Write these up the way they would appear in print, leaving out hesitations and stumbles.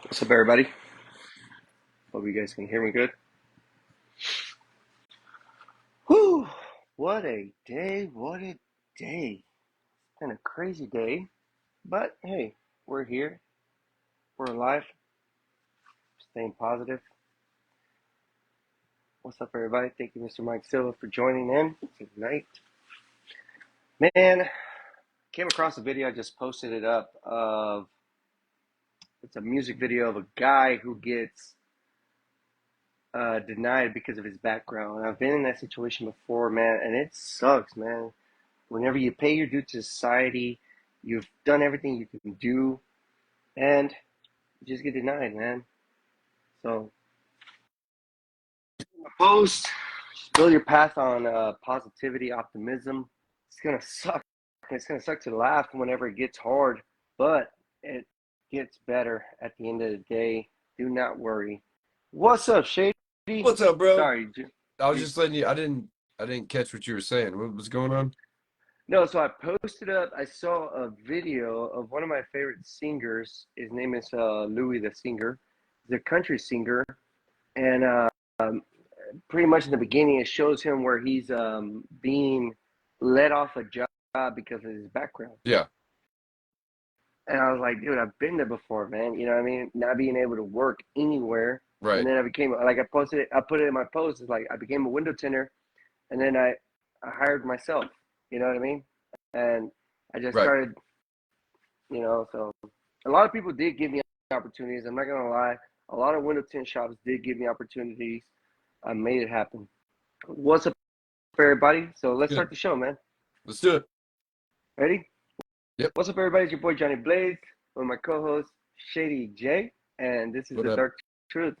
What's up, everybody? Hope you guys can hear me good. Whew! What a day! What a day! It's been a crazy day, but hey, we're here. We're alive. Staying positive. What's up, everybody? Thank you, Mr. Mike Silva, for joining in tonight. Man, came across a video. I just posted it up. It's a music video of a guy who gets denied because of his background. I've been in that situation before, man, and it sucks, man. Whenever you pay your due to society, you've done everything you can do, and you just get denied, man. So, post, build your path on positivity, optimism. It's gonna suck. It's gonna suck to laugh whenever it gets hard, but it gets better at the end of the day. Do not worry. What's up, Shady? What's up, bro? Sorry, I was you, just letting you. I didn't catch what you were saying. What was going on? no, so I posted up. I saw a video of one of my favorite singers. His name is Louis the Singer. He's a country singer, and um, pretty much in the beginning, it shows him where he's being let off a job because of his background. Yeah, And I was like, dude, I've been there before, man. You know what I mean? Not being able to work anywhere. And right, then I became like I posted it. I put it in my post. It's like I became a window tinner, and then I hired myself. You know what I mean? And I just right. started. So a lot of people did give me opportunities. I'm not gonna lie. A lot of window tint shops did give me opportunities. I made it happen. What's up, everybody? So let's Good. start the show, man. Let's do it. Ready? Yep. What's up, everybody? It's your boy Johnny Blaze with my co-host Shady J, and this is What the up? Dark Truth.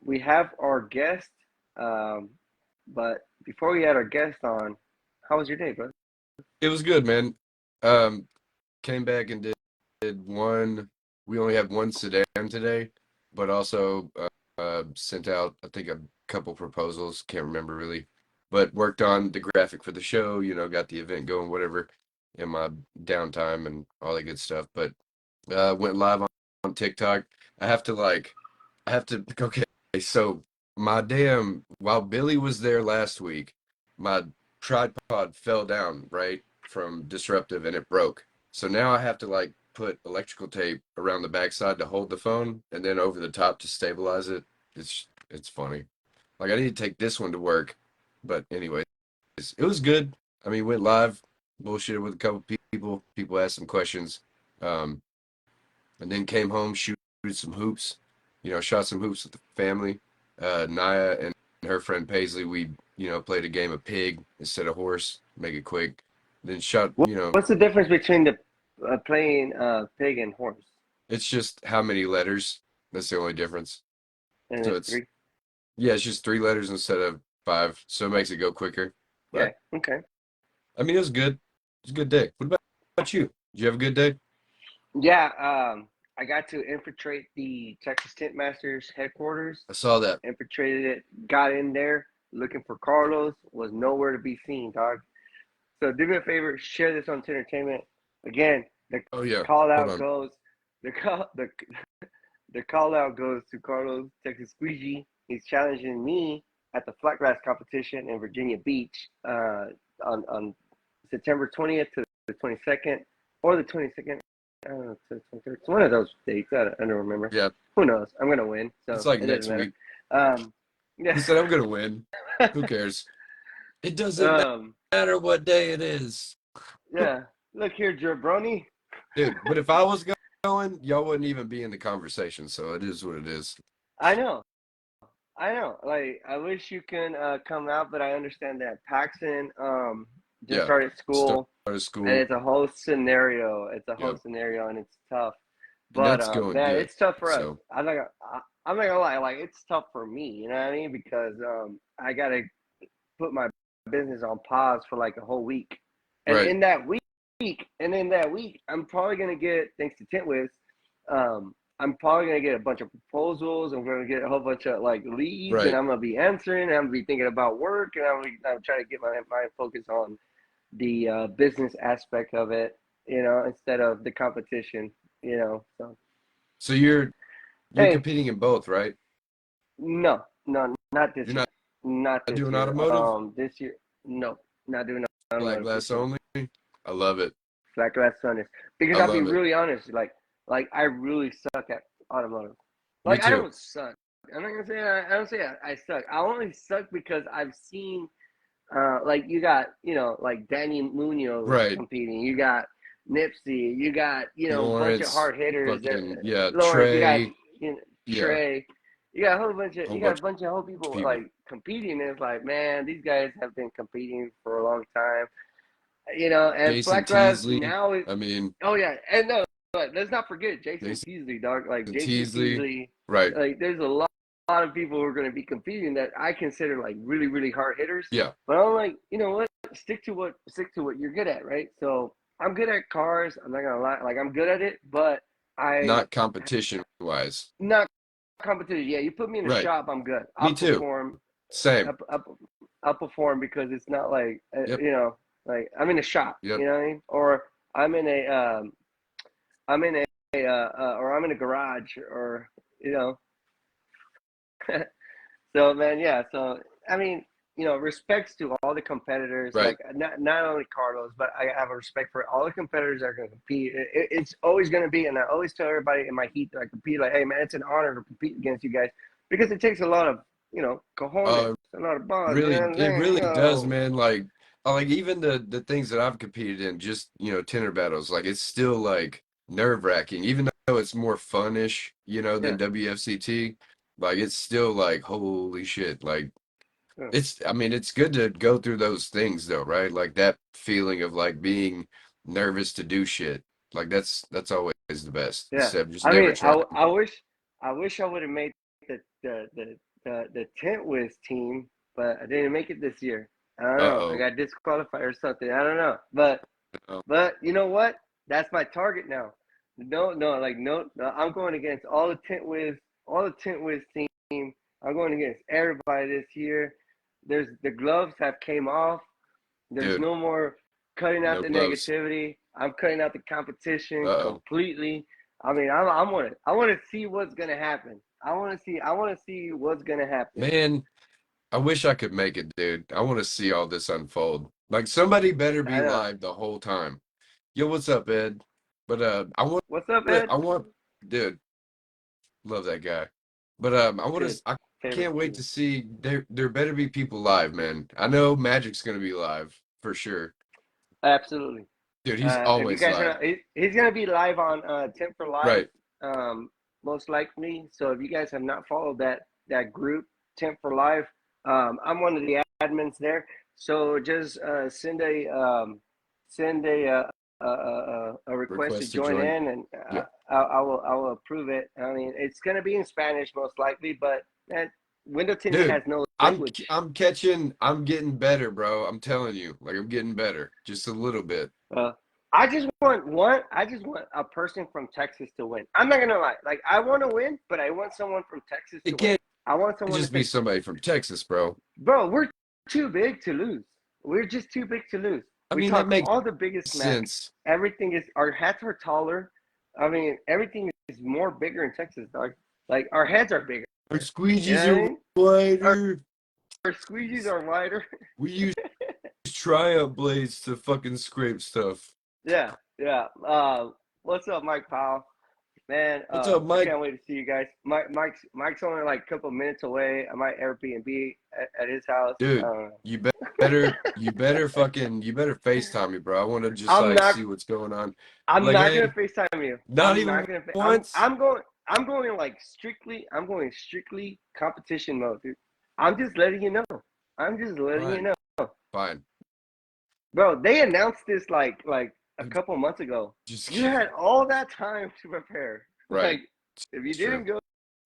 We have our guest, um, but before we had our guest on, how was your day, bro? It was good, man. Um, Came back and did one. We only have one sedan today, but also sent out I think a couple proposals. Can't remember really, but worked on the graphic for the show. Got the event going, whatever, in my downtime and all that good stuff. But went live on TikTok. I have to like, I have to, okay. So my damn, while Billy was there last week, my tripod fell down, right, from disruptive and it broke. So now I have to like put electrical tape around the backside to hold the phone and then over the top to stabilize it. It's funny. Like I need to take this one to work. But anyways, it was good. I mean, went live, bullshitted with a couple people. People asked some questions. Um, and then came home, shooted some hoops, shot some hoops with the family. Naya and her friend Paisley, we, played a game of pig instead of horse, make it quick. Then shot, What's the difference between the playing pig and horse? it's just how many letters. That's the only difference. And So it's it's, three. yeah, it's just three letters instead of five. So it makes it go quicker. Yeah. But Okay. I mean, it was good. It was a good day. What about you? Did you have a good day? Yeah. I got to infiltrate the Texas Tint Masters headquarters. I saw that. Infiltrated it. Got in there looking for Carlos. Was nowhere to be seen, dog. So do me a favor, share this on entertainment. Again, the Oh, yeah. call Hold out on. goes the call out goes to Carlos Texas Squeegee. He's challenging me at the flat grass competition in Virginia Beach on September 20th to the 22nd or the 22nd. I don't know, to the 23rd. It's one of those dates. I don't remember. Yeah. Who knows? I'm gonna win, It's so like it doesn't next matter. week. Yeah. He said, I'm going to win. Who cares? It doesn't um, matter what day it is. yeah. Look here, jabroni. Dude, but if I was going, y'all wouldn't even be in the conversation. So it is what it is. I know. I know. Like, I wish you can come out, but I understand that Paxton just Yeah. started school, Started and school. it's a whole scenario. It's a whole Yep. scenario, and it's tough. And But that's going man, good. it's tough for us. So, I'm not gonna lie. Like, it's tough for me. You know what I mean? Because I gotta put my business on pause for like a whole week, and right. in that week, I'm probably gonna get, thanks to Tentwist, I'm probably gonna get a bunch of proposals. I'm gonna get a whole bunch of like leads, and Right. I'm gonna be answering. And I'm gonna be thinking about work, and I'm trying to get my mind focused on the business aspect of it, instead of the competition. So So you're You're Hey, competing in both, right? no, no, not this You're year. not Not this doing year. automotive, This year, no, not doing flat automotive this glass year. only. I love it. Flat glass Sundays. I Because I'll be love it. really honest, like I really suck at automotive. Me Like I too. don't suck. I'm not gonna say I don't say I suck. I only suck because I've seen like you got, like Danny Munoz Right. competing. You got Nipsey. You got, a bunch of Lawrence, hard hitters. fucking yeah, Lawrence. You got, Trey, yeah, Trey. You got a whole bunch of whole you got a bunch bunch of whole of people people. like competing. And it's like, man, these guys have been competing for a long time. And Jason flat glass Teasley. now is I mean, oh yeah, and no, but let's not forget Jason Jason Teasley, dog. Like Jason Teasley. Teasley, Right. like there's a lot of people who are going to be competing that I consider like really, really hard hitters. Yeah. But I'm like, you know what? Stick to what you're good at, right? So I'm good at cars. I'm not gonna lie, like I'm good at it, but I Not competition wise. not competitive. Yeah, you put me in a Right. shop, I'm good. Me I'll too. perform. Same. I'll perform because it's not like Yep. like I'm in a shop. Yep. You know what I mean? Or I'm in a I'm in or I'm in a garage, or you know. So man, yeah. So I mean, respects to all the competitors. Right. Like not only Carlos, but I have a respect for all the competitors that are going to compete. It's always going to be, and I always tell everybody in my heat that I compete, like, hey man, it's an honor to compete against you guys because it takes a lot of cojones, Uh, a lot of balls. You know really, what I'm it saying? really does, man. Like, like even the things that I've competed in, just tenor battles, like it's still like nerve-wracking, even though it's more fun-ish, Yeah, than WFCT. Like it's still like holy shit. Like yeah, I mean, it's good to go through those things though, right? Like that feeling of like being nervous to do shit. Like that's always the best yeah. instead of just I never mean, trying. I wish I would have made the tent whiz team, but I didn't make it this year. I don't know. I Uh-oh. got disqualified or something. I don't know. But you know what? That's my target now. No, no, like no, I'm going against all the tent whiz team. I'm going against everybody this year. The gloves have came off. There's Dude, no more cutting out no the gloves. negativity. I'm cutting out the competition Uh-oh. completely. I mean, I want to see what's gonna happen. I want to see what's gonna happen. Man, I wish I could make it, dude. I want to see all this unfold. Like somebody better be I know. live the whole time. Yo, what's up, Ed? But What's up, Ed? I want, dude, love that guy. But Good. I Favorite can't wait team. to see there better be people live, man. I know Magic's gonna be live for sure. Absolutely. Dude, he's If you always guys are live. not, he's gonna be live on 10 for Live, Right. most likely. So if you guys have not followed that group, 10 for Live, I'm one of the admins there. So just send a request to Request to join join. in, and Yeah. I will approve it. I mean, it's gonna be in Spanish most likely, but window tinting Dude, has no language. I'm getting better, bro. I'm telling you. Like I'm getting better. Just a little bit. Uh, I just want one. I just want a person from Texas to win. I'm not gonna lie. Like I want to win, but I want someone from Texas to It win. can't I want someone to just be say, somebody from Texas, bro. "Bro, we're too big to lose. We're just too big to lose." I We mean, that talk makes all the biggest smack. sense. Everything is our hats are taller. I mean, everything is more bigger in Texas, dog. Like our heads are bigger. Our You know squeegees what I are mean? Our, wider. our squeegees are wider. We use Triumph blades to fucking scrape stuff. Yeah, yeah. What's up, Mike Powell? Man, What's up, I Mike? can't wait to see you guys. Mike's only like a couple minutes away. I might Airbnb at his house. Dude, you better FaceTime me, bro. I want to just I'm like not see what's going on. I'm Like, not gonna hey, FaceTime you. not I'm not even gonna. once. I'm going like strictly. I'm going strictly competition mode, dude. I'm just letting you know. I'm just letting you Fine, know, fine. bro. They announced this like a couple months ago. Just You kidding. had all that time to prepare. Right. Like, if you It's true. didn't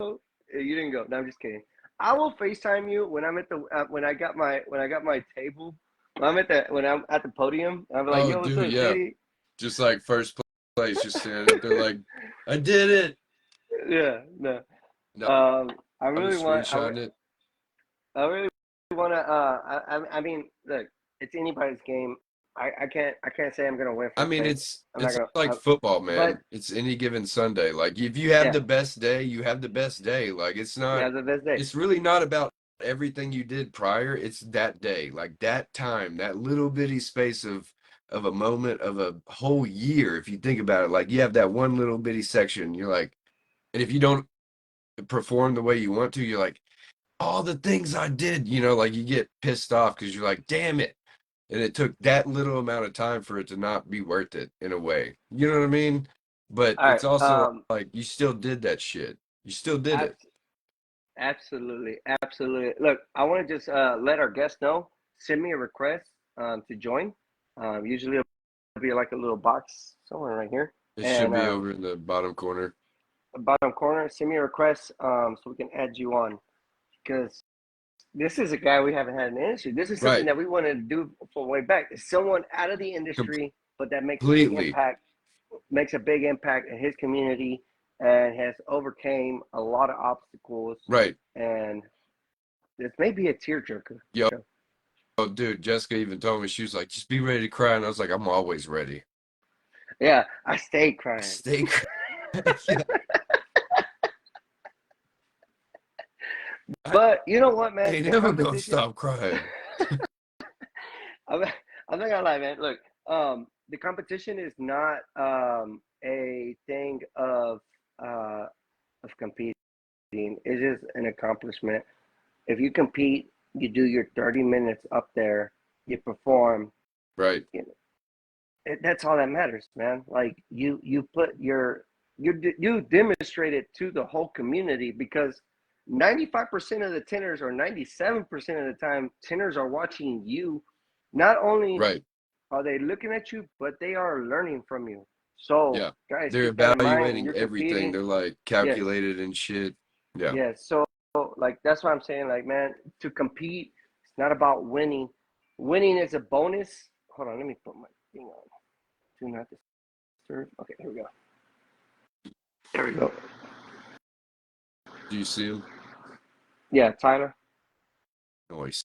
go, you didn't go. No, I'm just kidding. I will FaceTime you when I'm at the when I got my table. When I'm at the podium. I'm like, Oh, yo, what's dude, up, yeah. Shady? Just like first place, just standing up there like, I did it. Yeah, no. No, I I'll be really want. screenshotting it. I really want to. I mean, look, it's anybody's game. I can't say I'm gonna win I first mean, place. it's I'm not it's gonna. like football, But man. It's any given Sunday. Like if you have yeah, the best day, you have the best day. Like it's you not have the best day. it's really not about everything you did prior. It's that day, like that time, that little bitty space of a moment of a whole year. If you think about it, like you have that one little bitty section, you're like, and if you don't perform the way you want to, you're like, all the things I did, like you get pissed off because you're like, damn it. And it took that little amount of time for it to not be worth it in a way. You know what I mean? But All right. it's also like you still did that shit. You still did it. Abs- Absolutely, absolutely. Look, I want to just let our guests know. Send me a request to join. Usually it'll be like a little box somewhere right here, It should and be over in the bottom corner. bottom corner. Send me a request so we can add you on because this is a guy we haven't had in the industry. This is something Right. that we wanted to do for way back. It's someone out of the industry, but that Completely. makes a big impact in his community, and has overcame a lot of obstacles. Right. And this may be a tearjerker. Yo, dude, Jessica even told me, she was like, just be ready to cry. And I was like, I'm always ready. Yeah, I stayed crying. Stay crying. Yeah. I But you know what, man? ain't The never gonna competition. stop crying. I'm, I'm not gonna lie, man. Look, the competition is not a thing of competing. It's just an accomplishment. If you compete, you do your 30 minutes up there, you perform. Right. You know, that's all that matters, man. Like you put you demonstrate it to the whole community because 95% of the tenors or 97% of the time tenors are watching you. Not only Right. are they looking at you, but they are learning from you. So Yeah. guys, They're keep that in mind when evaluating you're everything. competing. They're like Yes, calculated and shit. Yeah. yes. So like that's what I'm saying. Like, man, to compete, it's not about winning. Winning is a bonus. Hold on, let me put my thing on. Do not disturb. Okay, here we go. There we go. Do you see him? Yeah, Tyler. Noise.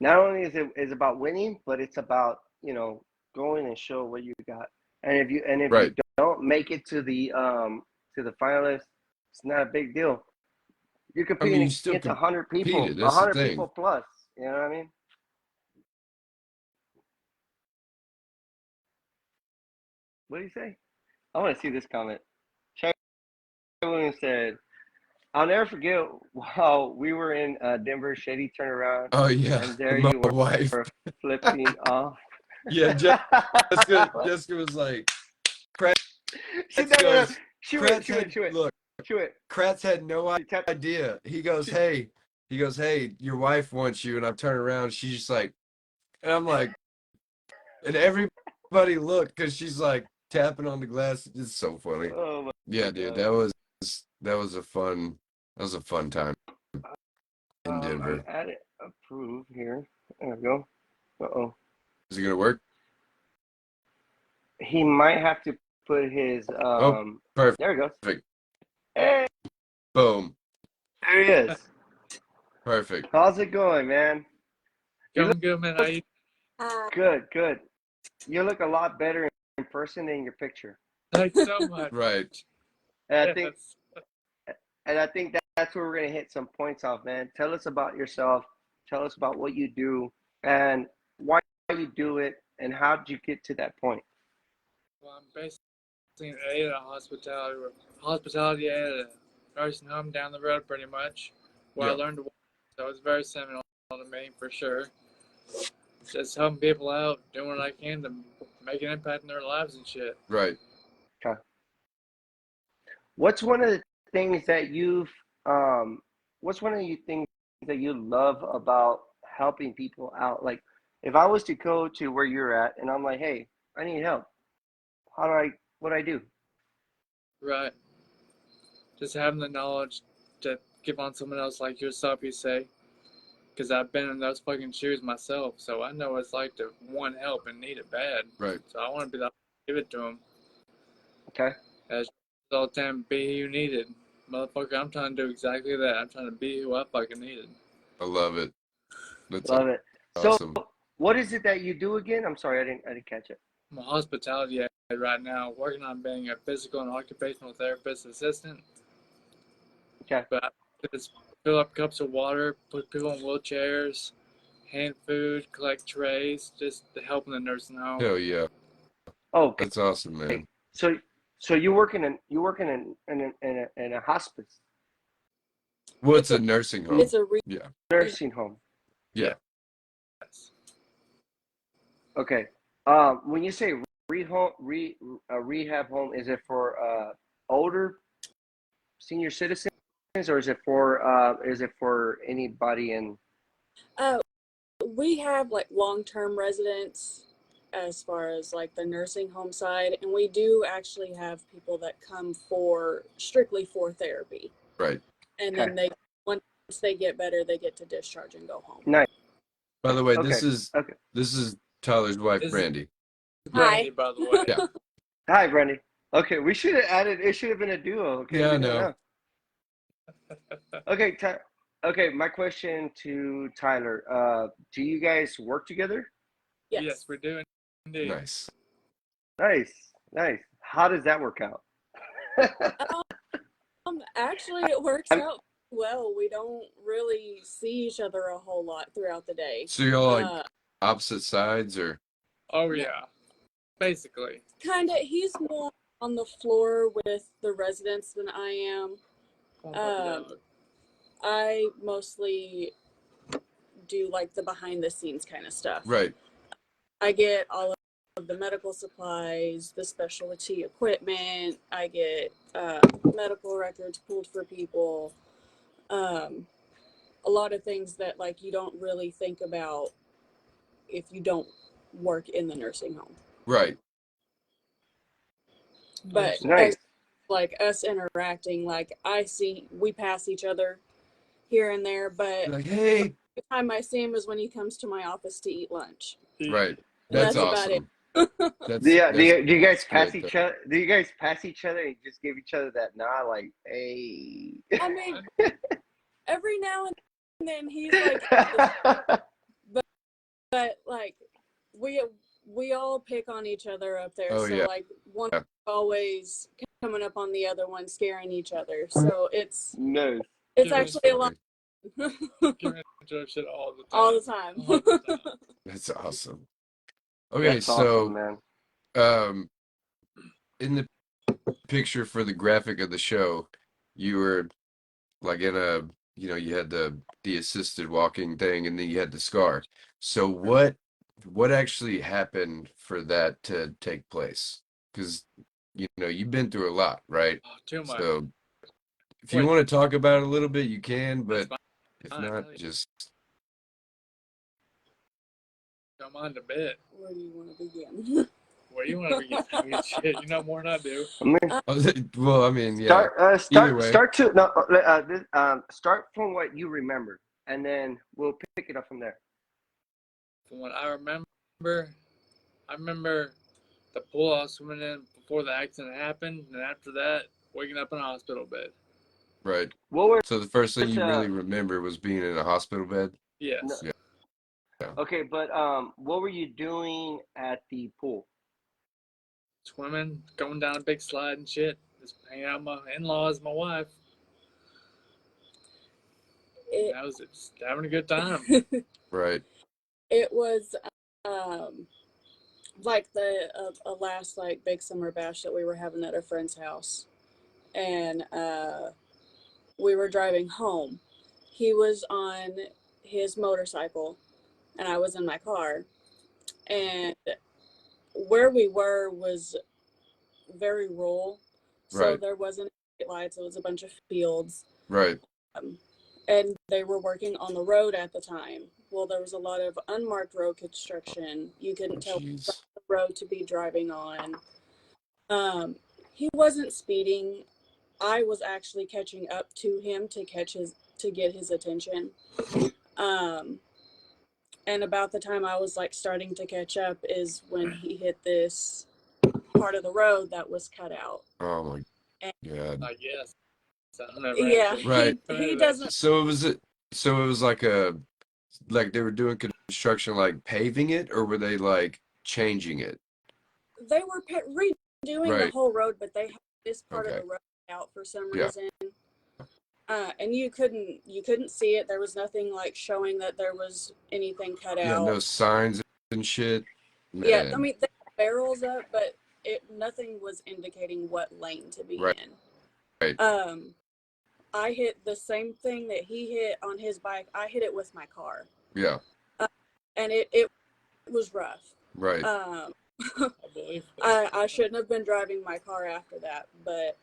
Not only is about winning, but it's about going and show what you got. And if you Right. don't make it to the finalists, it's not a big deal. You're I mean, you competing still against 100 people, competed. a That's the hundred people thing. plus. You know what I mean? What do you say? I want to see this comment. Chuck Williams said, "I'll never forget how we were in Denver. Shady turned around, Oh yeah, and there my you wife. were flipping off." Yeah, Jessica was like, Kratz No, no, no. goes, Chew it, Kratz chew it, had chew it, look, chew it. Kratz had no She tapped. idea. She, He goes, hey, your wife wants you, and I turn around, she's just like, and I'm like, and everybody looked because she's like tapping on the glass. It's so funny. oh my Yeah, dude, god. that was a fun time in I'm Denver. at it. Approve here. There we go. Uh-oh. Is it gonna work? He might have to put his Oh, perfect. there he goes. Hey, Boom. there he is. Perfect. How's it going, man? You Going good, man. How look you? good, good. You look a lot better in person than your picture. Thanks so much. Right. And I think Yes. that's where we're gonna hit some points off, man. Tell us about yourself. Tell us about what you do and why you do it and how did you get to that point. Well, I'm basically an aide at a hospitality aide at a nursing home down the road, pretty much, where I Yeah. learned to work. So it's very seminal to me, for sure. Just helping people out, doing what I can to make an impact in their lives and shit. Right. Okay. What's one of the things that what's one of the things that you love about helping people out? Like if I was to go to where you're at and I'm like, hey, I need help. What do I do? Right. Just having the knowledge to give on someone else like yourself, you say. Because I've been in those fucking shoes myself, so I know what it's like to want help and need it bad. Right. So I want to be the give it to them. Okay. As all the time, be who you needed. Motherfucker, I'm trying to do exactly that. I'm trying to be who I fucking needed. I love it. That's Love it. So, awesome. what is it that you do again? I'm sorry, I didn't catch it. I'm a hospitality aide right now, working on being a physical and occupational therapist assistant. Okay. But I just fill up cups of water, put people in wheelchairs, hand food, collect trays, just to help in the nursing home. Hell yeah, Oh, okay. that's awesome, man. So you work in a hospice Well, it's a nursing home. It's a Yeah, nursing home. yeah. Yes. Okay. When you say rehab home, is it for older senior citizens, or is it for anybody in? we have like long-term residents as far as like the nursing home side, and we do actually have people that come for strictly for therapy, Right. and Okay. then they once they get better, they get to discharge and go home. Nice. By the way, Okay. this is Tyler's wife, This is- Brandy. Brandy, by the way. Yeah. Hi, Brandy. Okay, we should have added. It should have been a duo. Okay. Yeah, I we don't know. Okay. Okay. My question to Tyler. Do you guys work together? Yes, we're doing indeed. Nice. Nice. How does that work out? Actually, it works I'm- out well. We don't really see each other a whole lot throughout the day. So you're all like opposite sides, or? Oh, yeah. Basically. Kind of. He's more on the floor with the residents than I am. I mostly do like the behind the scenes kind of stuff. Right. I get all of the medical supplies, the specialty equipment. I get medical records pulled for people. A lot of things that like you don't really think about if you don't work in the nursing home. Right. But Nice. as like us interacting, like we pass each other here and there, but Like, hey. the time I see him is when he comes to my office to eat lunch. Right. That's That's about awesome. it. Do you guys pass great, each other? Do you guys pass each other and just give each other that nod, like, hey? I mean, every now and then he's like, but like we all pick on each other up there. Oh, So yeah. like one Yeah. always coming up on the other one, scaring each other. So it's No. it's actually a lot Giving each other shit all the time. all the time. All the time. That's awesome. Okay, That's so awesome, man. in the picture for the graphic of the show, you were like in a, you had the assisted walking thing, and then you had the scar. So what actually happened for that to take place? Because you've been through a lot, right? Oh, too much. So if you Wait. want to talk about it a little bit, you can, That's but if fine. not, just Come on to bed. Where do you want to begin? Where you want to begin? I mean, shit, you know more than I do. well, I mean, yeah. Either way. Start from what you remember, and then we'll pick it up from there. From what I remember the pool I was swimming in before the accident happened, and after that, waking up in a hospital bed. Right. What were So the first thing you uh, really remember was being in a hospital bed? Yes. No. Okay, but what were you doing at the pool? Swimming, going down a big slide and shit. Just hanging out with my in-laws, my wife. I was just having a good time. Right. It was like the last like big summer bash that we were having at a friend's house, and we were driving home. He was on his motorcycle and I was in my car, and where we were was very rural, so Right. there wasn't lights. It was a bunch of fields. Right. And they were working on the road at the time. Well, there was a lot of unmarked road construction. You couldn't tell Jeez. the road to be driving on. He wasn't speeding. I was actually catching up to him to get his attention. And about the time I was like starting to catch up is when he hit this part of the road that was cut out. Oh my God. I guess. So I never Yeah, actually- Right. he doesn't. So it was like they were doing construction like paving it, or were they like changing it? They were redoing the Right. whole road, but they had this part of Okay. the road out for some Yeah. reason. And you couldn't see it. There was nothing like showing that there was anything cut Yeah, out. no signs and shit. Yeah, I Man. mean, they had barrels up, but nothing was indicating what lane to be Right. in. I hit the same thing that he hit on his bike. I hit it with my car. Yeah. And it was rough. Right. I believe. I shouldn't have been driving my car after that, but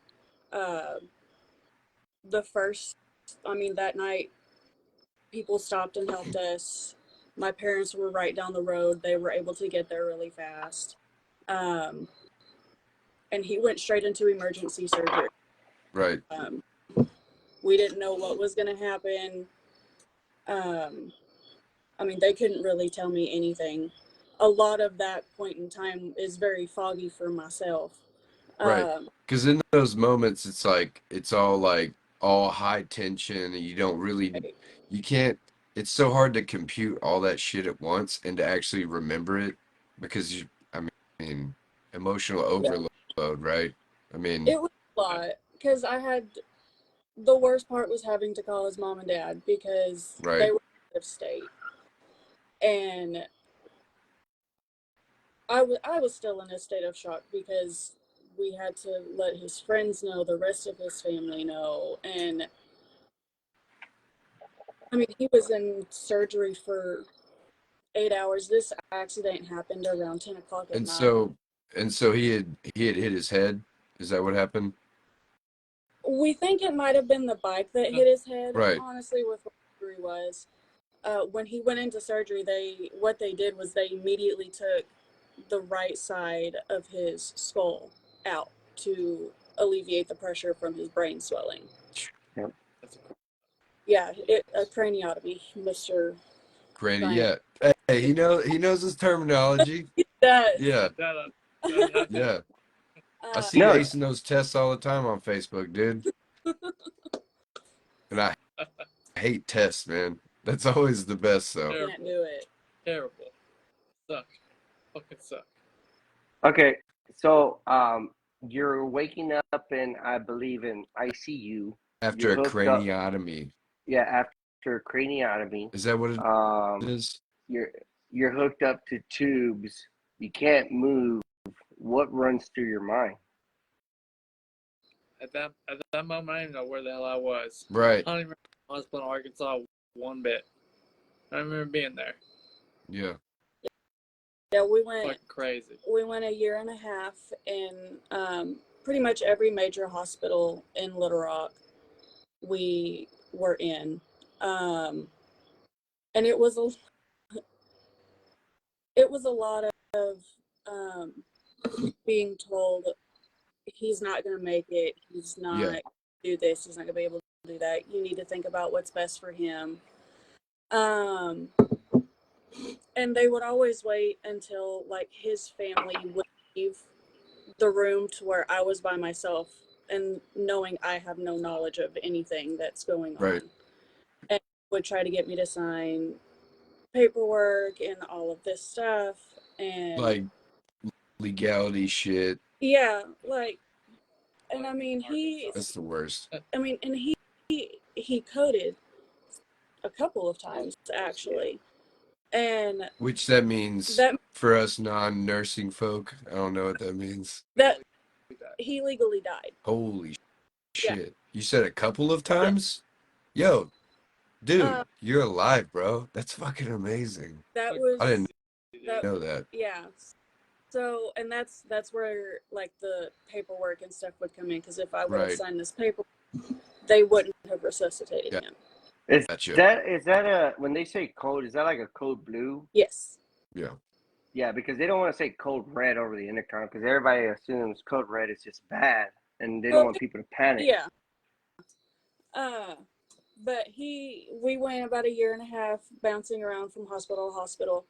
that night, people stopped and helped us. My parents were right down the road. They were able to get there really fast. And he went straight into emergency surgery. Right. We didn't know what was going to happen. They couldn't really tell me anything. A lot of that point in time is very foggy for myself. Right. Because in those moments, it's like, it's all high tension, and you don't really, you can't, it's so hard to compute all that shit at once and to actually remember it because emotional overload, right? I mean, It was a lot because the worst part was having to call his mom and dad because right. they were out of state. And I was still in a state of shock because we had to let his friends know, the rest of his family know. And he was in surgery for 8 hours. This accident happened around 10 o'clock at And night. so he had hit his head. Is that what happened? We think it might have been the bike that hit his head, Right. honestly, with what the injury was. When he went into surgery, what they did was they immediately took the right side of his skull out to alleviate the pressure from his brain swelling. Yep. Yeah, a craniotomy, Mr. Yeah. Hey, he knows his terminology. He does. Yeah. Yeah. I see No. Ace in those tests all the time on Facebook, dude. And I hate tests, man. That's always the best, though. Can't do it. Terrible. Suck. Fucking suck. Okay, so you're waking up in, I believe, in ICU. After a craniotomy. Yeah, after a craniotomy. Is that what it is? You're hooked up to tubes. You can't move. What runs through your mind? At that moment, I didn't even know where the hell I was. Right. I don't even remember the hospital in Arkansas one bit. I don't remember being there. Yeah. Yeah, we went Fucking crazy. We went a year and a half in pretty much every major hospital in Little Rock we were in. And it was a lot of being told he's not going to make it. He's not going to do this. He's not going to be able to do that. You need to think about what's best for him. And they would always wait until like his family would leave the room to where I was by myself and knowing I have no knowledge of anything that's going on. And would try to get me to sign paperwork and all of this stuff and like legality shit. Yeah, and That's the worst. and he coded a couple of times actually. And which that means for us non-nursing folk, I don't know what that means. That he legally died. Holy shit. Yeah. You said a couple of times? Yeah. Yo, dude, you're alive, bro. That's fucking amazing. I didn't know that. Yeah. So, and that's where like the paperwork and stuff would come in, because if I would have signed this paper, they wouldn't have resuscitated him. Is that when they say code, is that like a code blue? Yes. Yeah. Yeah, because they don't want to say code red over the intercom, because everybody assumes code red is just bad, and they don't want people to panic. Yeah. But we went about a year and a half bouncing around from hospital to hospital.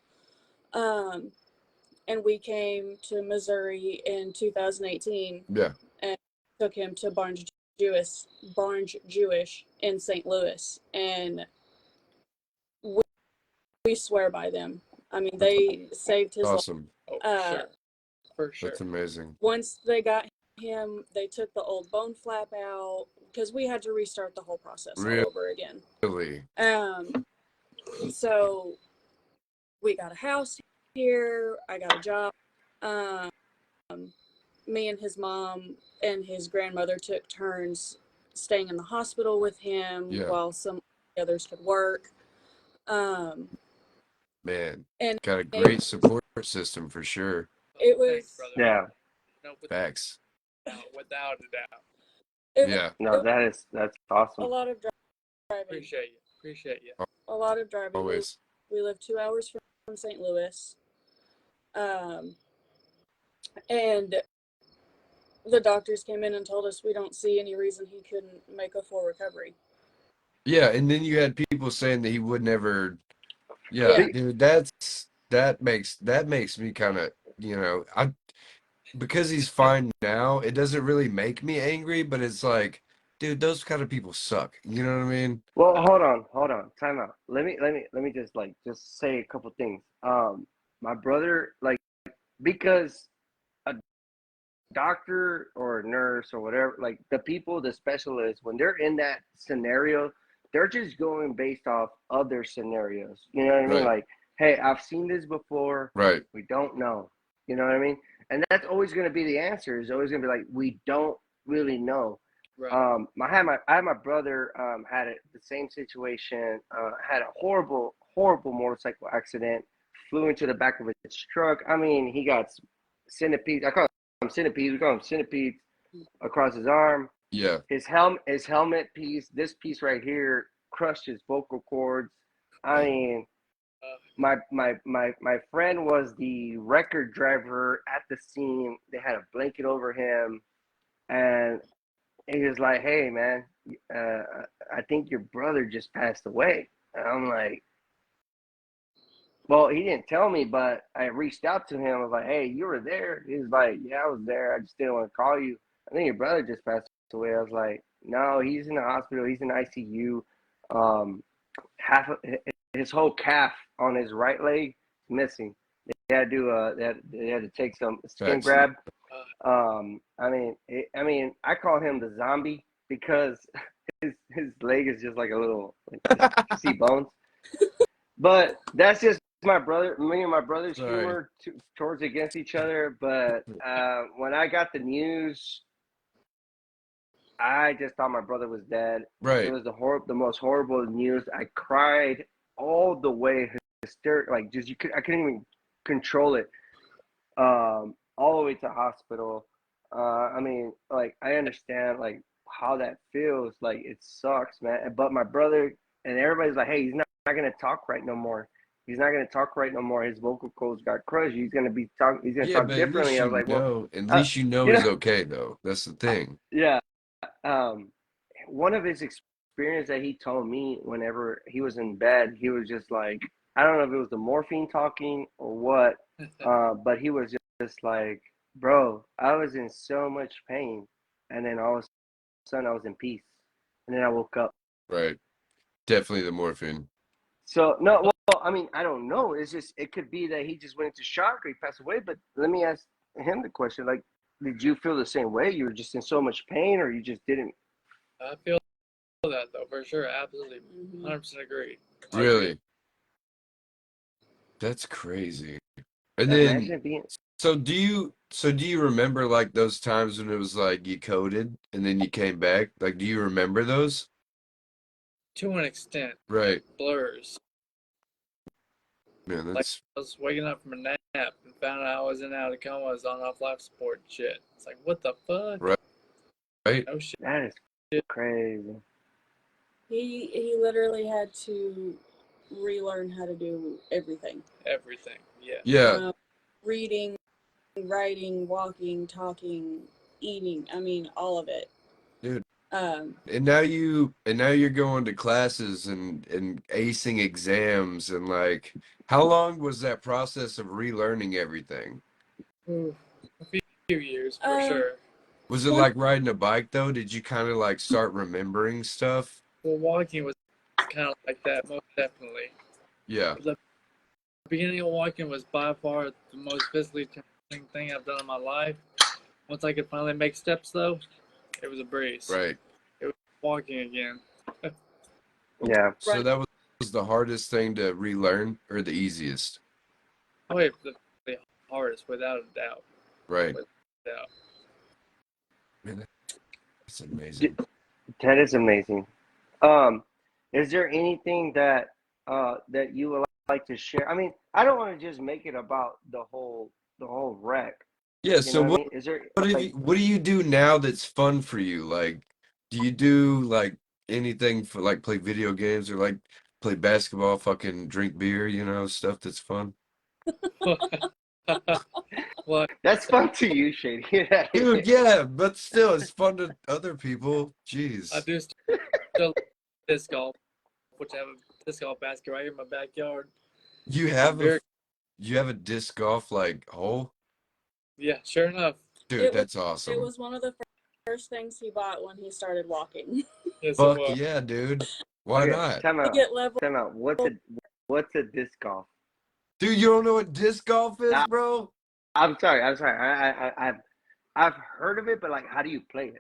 And we came to Missouri in 2018. Yeah. And took him to Barnes Jewish in St. Louis. And we we swear by them. I mean, they saved his life. Awesome. Oh, Uh, for sure. That's amazing. Once they got him, they took the old bone flap out because we had to restart the whole process all over again. Really? So we got a house here. I got a job. Me and his mom and his grandmother took turns staying in the hospital with him while some others could work. Man, And got a great support system for sure. it was, Yeah. No, Facts. without a doubt. Yeah. No, that's a awesome. lot of driving. Appreciate you. A lot of driving. Always. We live 2 hours from St. Louis. And the doctors came in and told us we don't see any reason he couldn't make a full recovery. Yeah, and then you had people saying that he would never. Yeah, dude, that makes me kind of, because he's fine now, it doesn't really make me angry, but it's like, dude, those kind of people suck. You know what I mean? Well, hold on, time out. Let me just say a couple things. My brother, like, because a doctor or a nurse or whatever, like the people, the specialists, when they're in that scenario, they're just going based off other scenarios. You know what I mean? Right. Like, hey, I've seen this before. Right. We don't know. You know what I mean? And that's always going to be the answer. Is always going to be like, we don't really know. Right. I had my brother had the same situation. Had a horrible motorcycle accident. Flew into the back of his truck. I mean, he got centipedes. I call them centipedes. We call them centipedes across his arm. Yeah. His helmet piece. This piece right here crushed his vocal cords. I mean, my friend was the record driver at the scene. They had a blanket over him, and he was like, "Hey, man, I think your brother just passed away." And I'm like, "Well, he didn't tell me, but I reached out to him. I was like, hey, you were there?" He was like, "Yeah, I was there. I just didn't want to call you. I think your brother just passed away." I was like, "No, he's in the hospital. He's in ICU. Half of his whole calf on his right leg is missing. They had to do they had to take some skin grab." I mean, I call him the zombie because his leg is just like a little, like, you see bones. But that's just me and my brother's humor towards against each other. But when I got the news, I just thought my brother was dead. Right. It was the most horrible news. I cried all the way, hysterical, like I couldn't even control it. All the way to hospital. I mean, like, I understand like how that feels. Like, it sucks, man. But my brother and everybody's like, hey, he's not gonna talk right no more. He's not gonna talk right no more. His vocal cords got crushed. He's gonna talk differently. I was like, well, at least you know he's okay though. That's the thing. Yeah. One of his experience that he told me whenever he was in bed, he was just like, I don't know if it was the morphine talking or what, but he was just like, bro, I was in so much pain, and then all of a sudden I was in peace, and then I woke up. Right. Definitely the morphine. So no, well, I mean, I don't know. It's just, it could be that he just went into shock or he passed away. But let me ask him the question: like, did you feel the same way? You were just in so much pain, or you just didn't? I feel that though, for sure. Absolutely, 100% agree. Really? That's crazy. And Imagine then, being. so do you remember like those times when it was like you coded and then you came back? Like, do you remember those? To an extent, Right. blurs. Man, Like, that's I was waking up from a nap and found out I was in and out of coma, I was on off life support and shit. It's like, what the fuck? right. Oh shit. That is crazy. He literally had to relearn how to do everything. Everything. Yeah. Yeah. Reading, writing, walking, talking, eating. I mean, all of it. Dude. Um, And now you're going to classes and acing exams and like, how long was that process of relearning everything? A few years for sure. Was it like riding a bike though? Did you kind of like start remembering stuff? Well, walking was kind of like that, most definitely. Yeah. beginning of walking was by far the most physically challenging thing I've done in my life. Once I could finally make steps, though, it was a breeze. Right. It was walking again. Yeah. So Right. that was the hardest thing to relearn, or the easiest? Probably the hardest, without a doubt. Right. Without a doubt. Man, that's amazing. That is amazing. Is there anything that that you would like to share? I mean, I don't want to just make it about the whole wreck. Yeah. You So know what I mean? Is there like what do you do now that's fun for you? Like, do you do like anything for like play video games or like play basketball, fucking drink beer, you know, stuff that's fun? Well, that's fun to you, Shady? Dude, yeah, but still, it's fun to other people. I Jeez. do still disc golf, which I have a disc golf basket right here in my backyard. You I'm have very, you have a disc golf like hole? yeah, sure enough. Dude, It was that's awesome. it was one of the first things he bought when he started walking. Yes, it Fuck was. yeah, dude. Why Okay, not? time To out. get level. Time out. What's a disc golf? Dude, you don't know what disc golf is, Nah, bro? I'm sorry. I've heard of it, but like, how do you play it?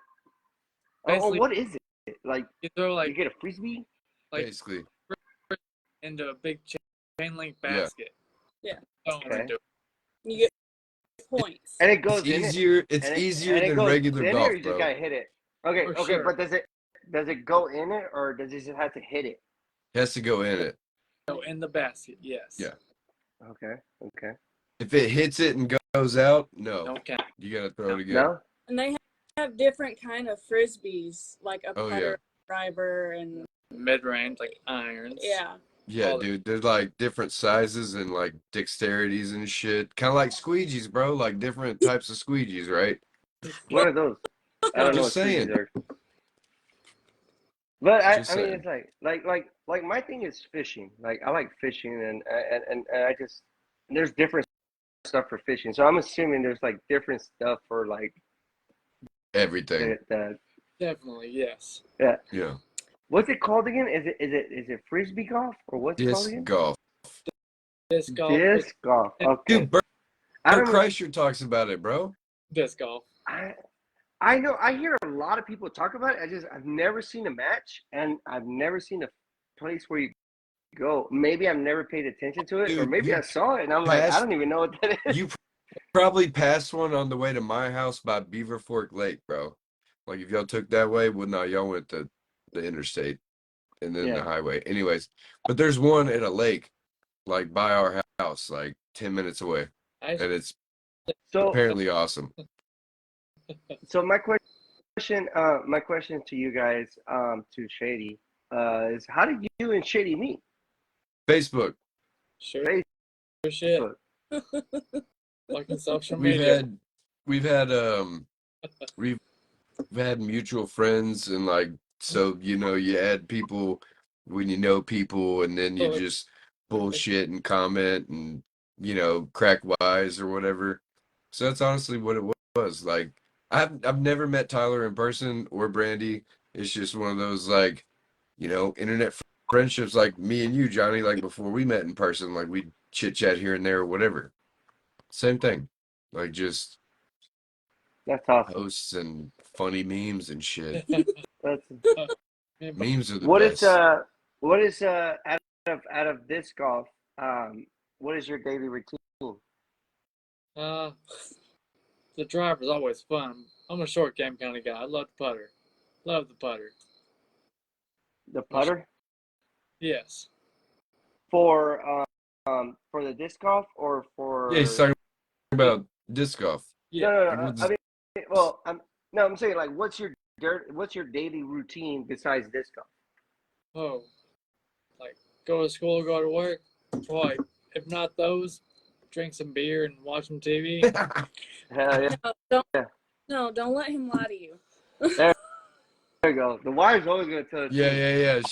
Or Basically, what is it? Like, you throw you like get a frisbee? Basically. into a big chain link Yeah. basket. Yeah. Don't Okay. do it. You get points. And it It's goes in it. easier, it's And it easier than goes regular in it, or golf, you just bro. gotta hit it. Okay, For okay, sure. but does it go in it, or does it just have to hit it? It has to go in it. So in the basket, yes. Yeah. Okay, okay. If it hits it and goes out, no. Don't count. You gotta throw it again. No? And they have different kind of frisbees, like a Oh, putter yeah. driver, and Mid range, like irons. yeah. Yeah, All the- dude. There's like different sizes and like dexterities and shit. Kind of like squeegees, bro. Like different types of squeegees, right? What are those? I don't know Just what frisbees saying. are. But Just I mean, saying. it's like my thing is fishing. Like I like fishing, and I just there's different stuff for fishing. So I'm assuming there's like different stuff for like Everything. the Definitely, yes. yeah. Yeah. What's it called again? Is it frisbee golf or what's it called Disc again? golf. Disc golf. Disc golf. Okay. Dude, Bert I don't know. Kreischer talks about it, bro. Disc golf. I know. I hear a lot of people talk about it. I've never seen a match, and I've never seen a place where you go. Maybe I've never paid attention to it, or Dude, maybe you I saw it, and I'm like, I passed don't even know what that is. you probably passed one on the way to my house by Beaver Fork Lake, bro. Like if y'all took that way, well, no, y'all went to the interstate and then the Yeah. highway. Anyways, but there's one at a lake, like by our house, like 10 minutes away, and it's So, apparently awesome. so my question to you guys, to Shady, is how did you and Shady meet? Facebook. Sure. Facebook. Sure shit. Fucking social We've media. had we've had we've had mutual friends, and like, so you know, you add people when you know people, and then you just bullshit and comment and, you know, crack wise or whatever. So that's honestly what it was. Like I've never met Tyler in person or Brandy. It's just one of those, like, you know, internet friendships, like me and you, Johnny, like before we met in person, like we chit chat here and there or whatever. Same thing. Like just That's awesome. posts and funny memes and shit. That's Memes are the what best. is out of disc golf? What is your daily routine? The driver's always fun. I'm a short game kind of guy. I love the putter. Love the putter. The putter Yes. for the disc golf or for Yeah, he's talking about disc golf. Yeah. no. Like, what's- I mean, well, I'm saying like, what's your daily routine besides disc golf? Oh, like go to school, go to work. Boy, if not those, drink some beer and watch some TV. Hell yeah, Don't let him lie to you. there you go. The wire's always gonna tell the Yeah, truth.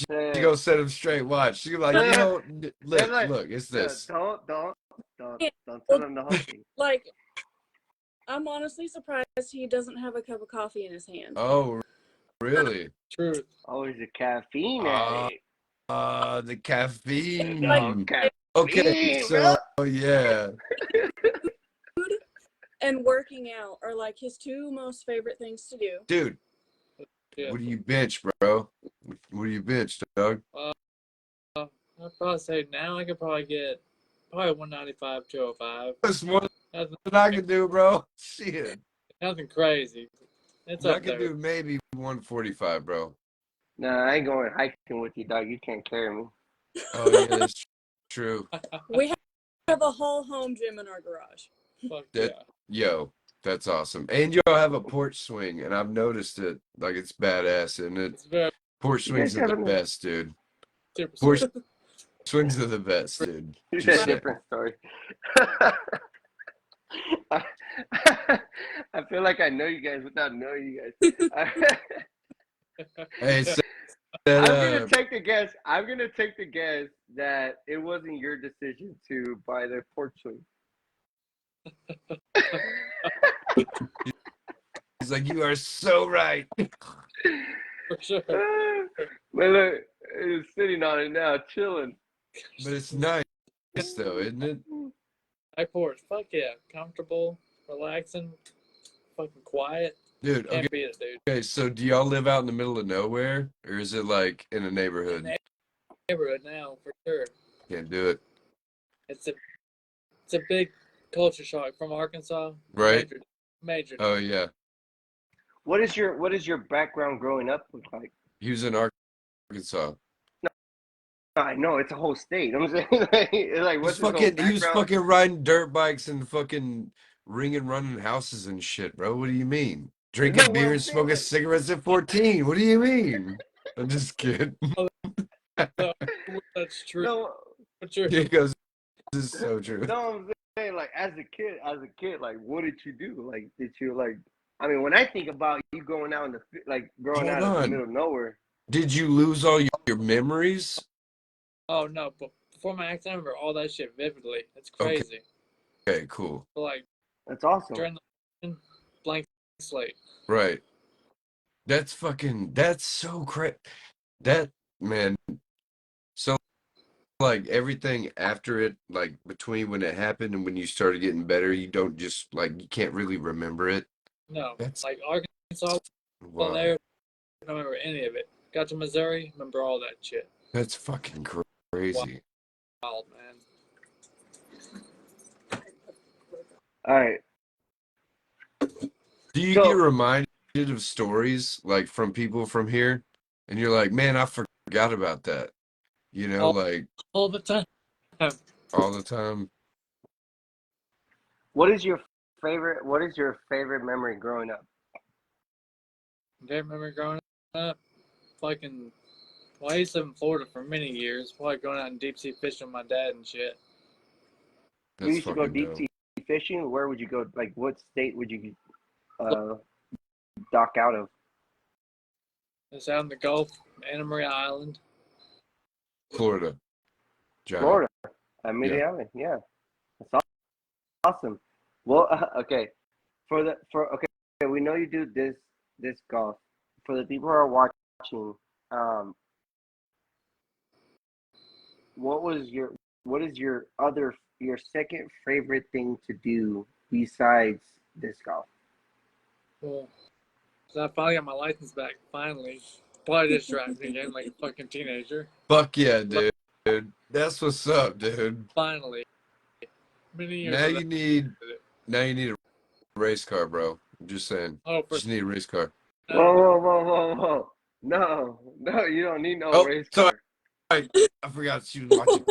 yeah, yeah. She gonna set him straight. Watch. She like, you know, look, like, look, it's this. Don't tell them the whole thing. Like, I'm honestly surprised he doesn't have a cup of coffee in his hand. Oh, really? Truth. Always a caffeine Ah, addict. the caffeine. Like, Okay, bro. so yeah. And working out are like his two most favorite things to do. Dude, Yeah. what do you bench, bro? What do you bench, dog? I'd probably say now I could probably get 195, 205. That's more Nothing, than I can do, bro. Shit. nothing crazy. It's I up can there. do maybe 145, bro. Nah, I ain't going hiking with you, dog. You can't carry me. Oh, yeah, that's true. We have a whole home gym in our garage. Fuck That, yeah. yo, that's awesome. And y'all have a porch swing, and I've noticed it. Like, it's badass, isn't it? It's very Porch You guys swings are the have a best, dude. super Porch sweet. swings are the best, dude. It's Just a saying. different story. I, I feel like I know you guys without knowing you guys. Hey, so I'm that, gonna take the guess. I'm gonna take the guess that it wasn't your decision to buy the porch swing. he's like, you are so right. For sure. But look, it's sitting on it now, chilling. But it's nice, though, isn't it? Back porch. Fuck yeah. Comfortable, relaxing, fucking quiet. Dude, Can't okay, beat it, dude. okay, so do y'all live out in the middle of nowhere, or is it like in a neighborhood? Neighborhood now, for sure. Can't do it, It's a big culture shock from Arkansas. right? Major. Oh, yeah. What is your background growing up look like? He was in Arkansas. I know it's a whole state. I'm saying like what's his whole He was background? fucking riding dirt bikes and fucking ringing, running houses and shit, bro. What do you mean? Drinking No, what beer I'm and saying, smoking like, cigarettes at 14. What do you mean? I'm just kidding. No, that's true. no, For sure. He goes, this is so true. no, I'm saying like as a kid, like what did you do? Like did you like? I mean, when I think about you going out in the like growing Hold out of the on. middle of nowhere. Did you lose all your memories? Oh no, but before my accident, I remember all that shit vividly. It's Okay. crazy. Okay, cool. But like That's awesome. during the blank slate. Right. That's so crazy. That, man. So, like, everything after it, like, between when it happened and when you started getting better, you don't just, like, you can't really remember it. No, That's like Arkansas, wow. there, I don't remember any of it. Got to Missouri, remember all that shit. That's fucking crazy. Wild, man. All right. Do you So- get reminded of stories, like, from people from here? And you're like, man, I forgot about that. You know, Oh. like, All the time. all the time. What is your favorite memory growing up? I remember growing up, fucking. Well, I used to live in Florida for many years. Probably going out and deep sea fishing with my dad and shit. That's You used to go fucking deep dope. sea fishing. Where would you go? Like, what state would you dock out of? It's out in the Gulf, Anna Maria Island. Florida. Giant. Florida, Amelia Island. Yeah, that's awesome. Well, okay, we know you do this golf. For the people who are watching, what is your second favorite thing to do besides disc golf? Well, so I finally got my license back. Finally. Probably just driving again like a fucking teenager. Fuck yeah, dude. That's what's up, dude. Finally. Many years Now of you that. need a race car, bro. I'm just saying. Oh, for Just need a race car. Whoa! No, you don't need no Oh, race sorry. car. I forgot she was watching.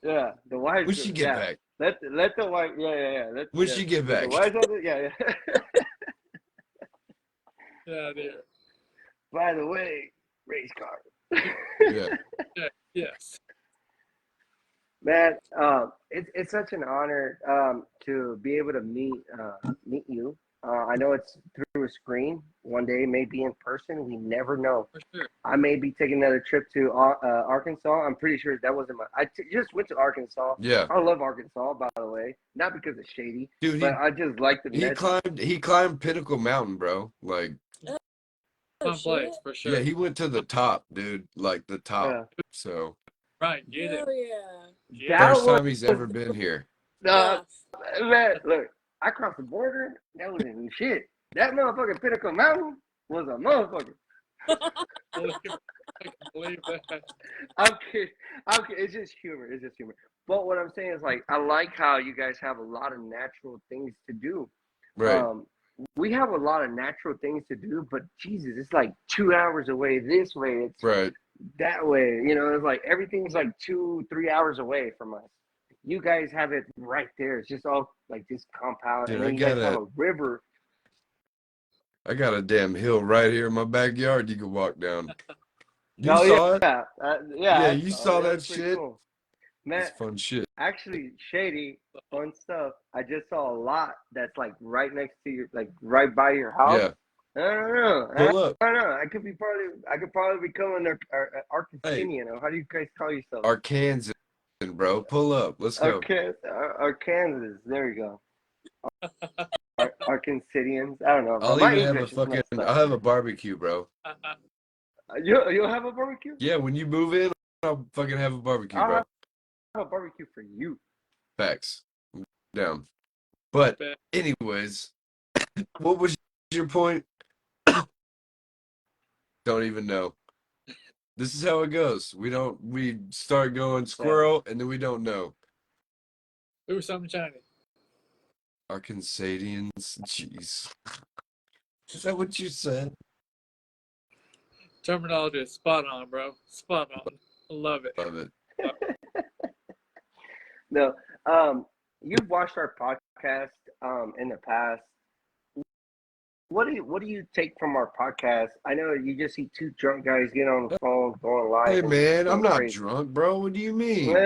Yeah, the wife. When she get back? Let the wife. Yeah. When she get The back? wife's on the. Yeah. Yeah, dear. By the way, race car. Yeah. Yes. Man, it's such an honor to be able to meet you. I know it's through a screen. One day, maybe in person. We never know. For sure. I may be taking another trip to Arkansas. I'm pretty sure that wasn't my. Just went to Arkansas. Yeah. I love Arkansas, by the way. Not because it's shady, Dude, but I just like the he climbed Pinnacle Mountain, bro. Like, Fun place, for sure. yeah, he went to the top, dude. Like the top. Yeah. So Right, get Hell it. yeah. Get That it. First was time he's ever been here. uh, Yeah. man. Look, I crossed the border. That was in shit. That motherfucking Pinnacle Mountain was a motherfucker. I can believe that. I'm kidding. I'm kidding. It's just humor. It's just humor. But what I'm saying is, like, I like how you guys have a lot of natural things to do. Right. Um, we have a lot of natural things to do, but Jesus, it's like 2 hours away this way. It's Right. that way. You know, it's like everything's like 2, 3 hours away from us. You guys have it right there. It's just all like this compound, Dude, and then you guys have a river. I got a damn hill right here in my backyard you can walk down. You Oh yeah, saw it? yeah, Yeah, I you saw saw it. That that was pretty shit? cool, It's man. fun shit. Actually, Shady, fun stuff. I just saw a lot that's like right next to your, like right by your house. Yeah. I don't know. Pull up. I don't know. I could probably become an Hey, Arkansinian. Or how do you guys call yourself? Arkansas, bro. Pull up. Let's go. Arkansas. There you go. Arkansinians. I don't know, bro. I'll My even have a English is fucking, messed I'll up. have a barbecue, bro. You'll have a barbecue? Yeah, when you move in, I'll fucking have a barbecue, I'll bro. have a barbecue for you. Facts. Down. But Bet. anyways, what was your point? Don't even know. This is how it goes. We start going squirrel and then we don't know. Ooh, something shiny. Arkansasians, jeez. Is that what you said? Terminology is spot on, bro. Spot on. I love it. Love it. No, you've watched our podcast in the past. What do you take from our podcast? I know you just see two drunk guys get on the phone, going live. Hey and man, I'm going not crazy. drunk, bro. What do you mean?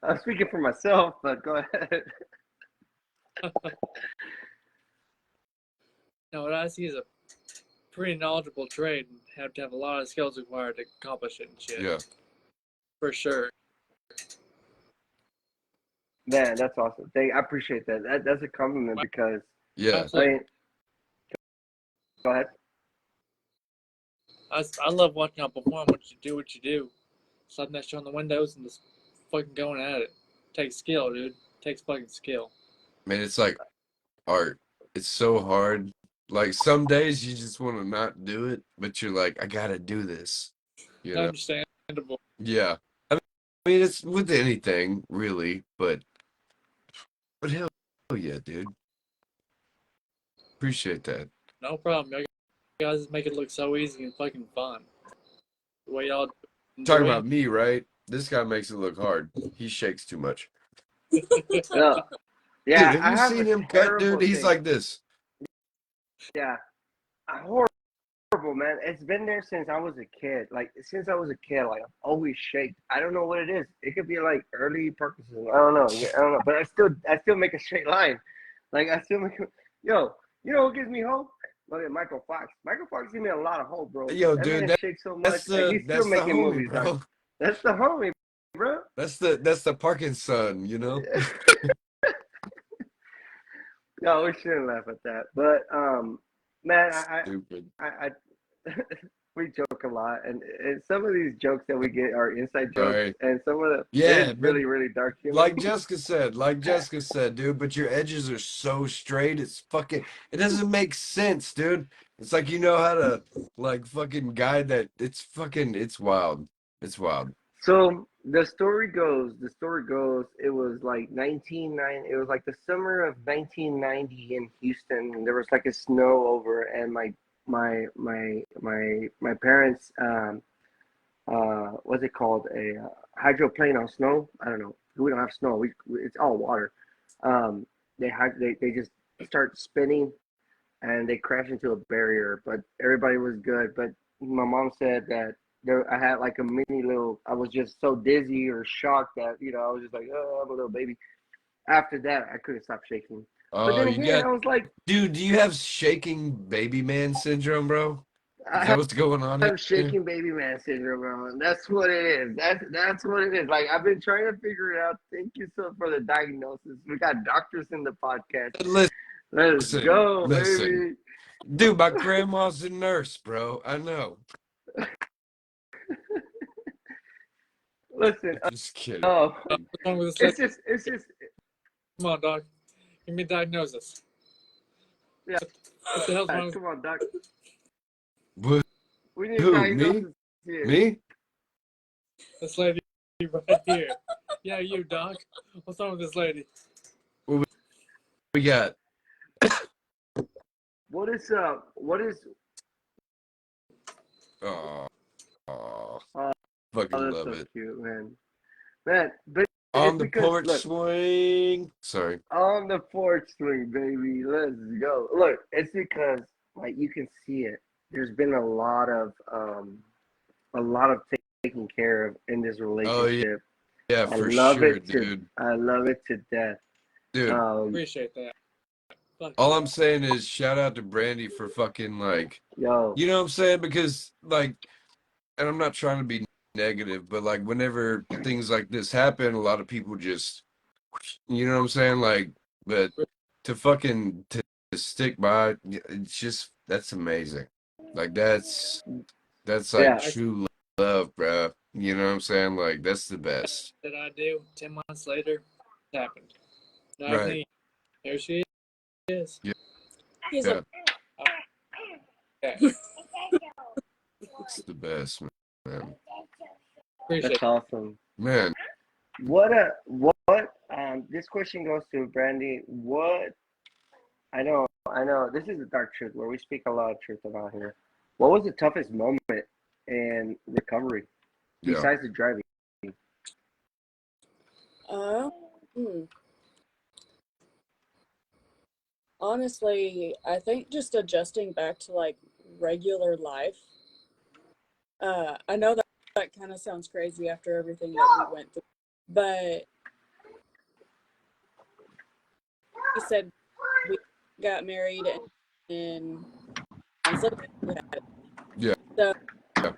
I'm speaking for myself, but go ahead. No, what I see is a pretty knowledgeable trade and have to have a lot of skills required to accomplish it and shit. Yeah. For sure. Man, that's awesome. I appreciate that. That's a compliment because Yeah. I Absolutely. mean, go ahead. I love watching y'all perform what you do. Slapping that shit on the windows and just fucking going at it. Takes skill, dude. Takes fucking skill. Man, it's like art. It's so hard. Like some days you just want to not do it, but you're like, I gotta do this. You know? Understandable. Yeah. I mean, it's with anything, really, but hell yeah, dude. Appreciate that. No problem. Y'all guys make it look so easy and fucking fun. The way y'all Talking enjoy about me, right? This guy makes it look hard. He shakes too much. Yeah, Dude, yeah. have I you have seen a him cut, terrible dude? He's thing. like this. Yeah, horrible, man. It's been there since I was a kid. Like since I was a kid, like I've always shaked. I don't know what it is. It could be like early Parkinson's. I don't know. I don't know. But I still make a straight line. Like I still make. Yo, you know what gives me hope? Look at Michael Fox. Michael Fox gives me a lot of hope, bro. Yo, That dude, man shakes so much, and he's still that's the making homie, movies, bro. dog. That's the homie, bro. That's the Parkinson, you know? No, we shouldn't laugh at that. But man, Stupid. I we joke a lot, and some of these jokes that we get are inside All jokes, right. and some of the Yeah, it's but really dark humor. like Jessica said, dude, but your edges are so straight, it doesn't make sense, dude. It's like you know how to like fucking guide that. It's wild. It's wild. So the story goes, it was like 1990. It was like the summer of 1990 in Houston. And there was like a snow over, and my parents what's it called, a hydroplane on snow. I don't know. We don't have snow. It's all water. Um, they just start spinning, and they crash into a barrier. But everybody was good. But my mom said that I had like a mini little. I was just so dizzy or shocked that I was just like, oh, I'm a little baby. After that, I couldn't stop shaking. But Oh, then you again, got, I was like, dude, do you have shaking baby man syndrome, bro? Is that I what's going on have here? shaking baby man syndrome, bro. And that's what it is. That's what it is. Like I've been trying to figure it out. Thank you so for the diagnosis. We got doctors in the podcast. Let's go, Listen. baby. Dude, my grandma's a nurse, bro. I know. Listen, Just kidding. oh, What's wrong with this lady? it's just, Come on, dog. Give me a diagnosis. yeah. What the hell's wrong with Come on, doc. Who? We need a Me? diagnosis here. Me? this lady right here? Yeah, you, dog. What's wrong with this lady? We got. What is Oh, Oh, fucking that's love so it. cute, man. Man, but On it's the because porch look, swing. Sorry. on the porch swing, baby. Let's go. Look, it's because like you can see it. There's been a lot of taking care of in this Oh yeah, relationship. yeah, I for love sure, it to dude. I love it to death. Dude, Appreciate that. Fuck all yeah. I'm saying is shout out to Brandy for fucking like, Yo, you know what I'm saying? Because like, and I'm not trying to be negative, but like whenever things like this happen, a lot of people just, you know what I'm saying? Like, but to fucking to stick by, it's just that's amazing. Like that's like yeah, true love, bro. You know what I'm saying? Like that's the best. That I do. 10 months later, it happened. Now Right. me. Here she is. Yeah. He's Yeah. Okay. It's the best, man. Appreciate that's awesome. Man, What this question goes to Brandy. What I know this is the dark truth where we speak a lot of truth about here. What was the toughest moment in recovery yeah. besides the driving? Hmm. Honestly, I think just adjusting back to like regular life. I know that kind of sounds crazy after everything that we went through, but he said we got married in months later we had it. Yeah. So Yeah.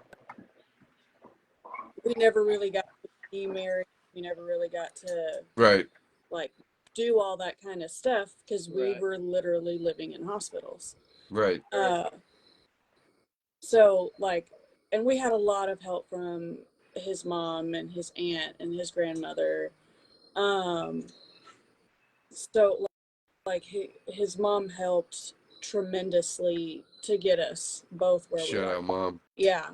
we never really got to be married. We never really got to Right. like do all that kind of stuff because we Right. were literally living in hospitals. Right. So like, and we had a lot of help from his mom and his aunt and his grandmother. So like his mom helped tremendously to get us both where Shout we are. out, Mom. Yeah.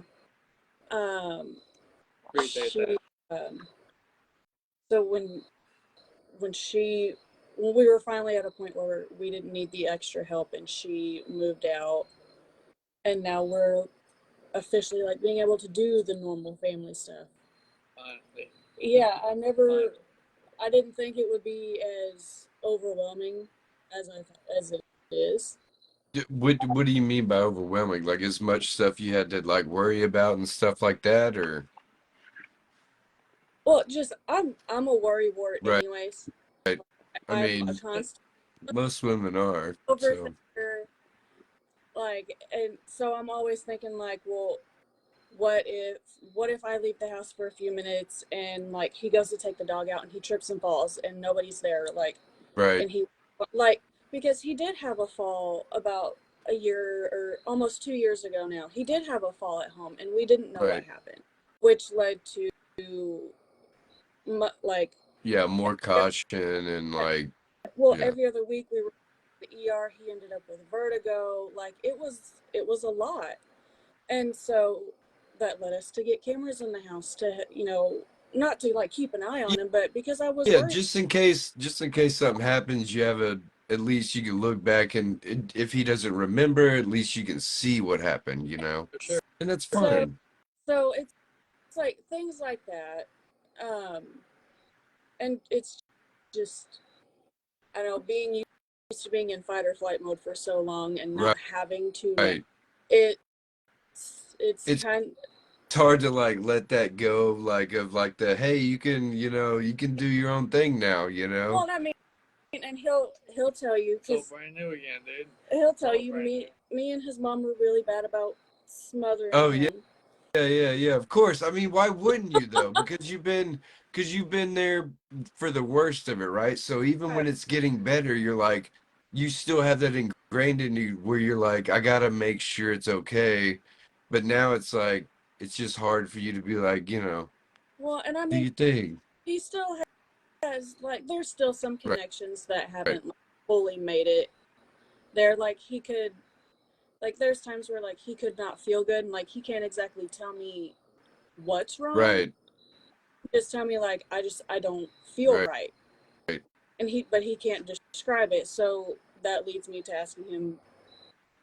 Appreciate She, that. so when we were finally at a point where we didn't need the extra help and she moved out and now we're officially like being able to do the normal family stuff. Finally. Yeah, I didn't think it would be as overwhelming as it is. What do you mean by overwhelming? Like as much stuff you had to like worry about and stuff like that, or Well, just I'm a worry wart right? anyways. I I'm a mean, constant most women are. So overthinker. Like, and so I'm always thinking like, well, what if I leave the house for a few minutes and like he goes to take the dog out and he trips and falls and nobody's there, like, right. and he like because he did have a fall about a year or almost 2 years ago now. He did have a fall at home and we didn't know Right. what happened, which led to like Yeah, more caution and like well yeah, every other week we were at the ER. He ended up with vertigo. Like it was a lot, and so that led us to get cameras in the house to not to like keep an eye on him, but because I was yeah. worried. Just in case something happens, you have at least you can look back and if he doesn't remember, at least you can see what happened, you know, For sure. and that's So fine. so it's like things like that, and it's just I don't know, being used to being in fight or flight mode for so long and not Right. having to Right. it's It's kind hard to like let that go, like of like the hey, you can you can do your own thing now, you know. well, I mean, and he'll tell you So because brand new again, dude. he'll tell So you brand new. me and his mom were really bad about smothering Oh yeah. him. Yeah. Of course. I mean, why wouldn't you though? Because you've been there for the worst of it, right? So even when Right. it's getting better, you're like, you still have that ingrained in you where you're like, I gotta make sure it's okay. But now it's like, it's just hard for you to be like, Well, and I Do mean, you think? he still has, like, there's still some Right. connections that haven't like, fully made it there. Like, he could, like, there's times where, like, he could not feel good and, like, he can't exactly tell me what's wrong. Right. Just tell me, like, I don't feel right. Right. And but he can't describe it. So that leads me to asking him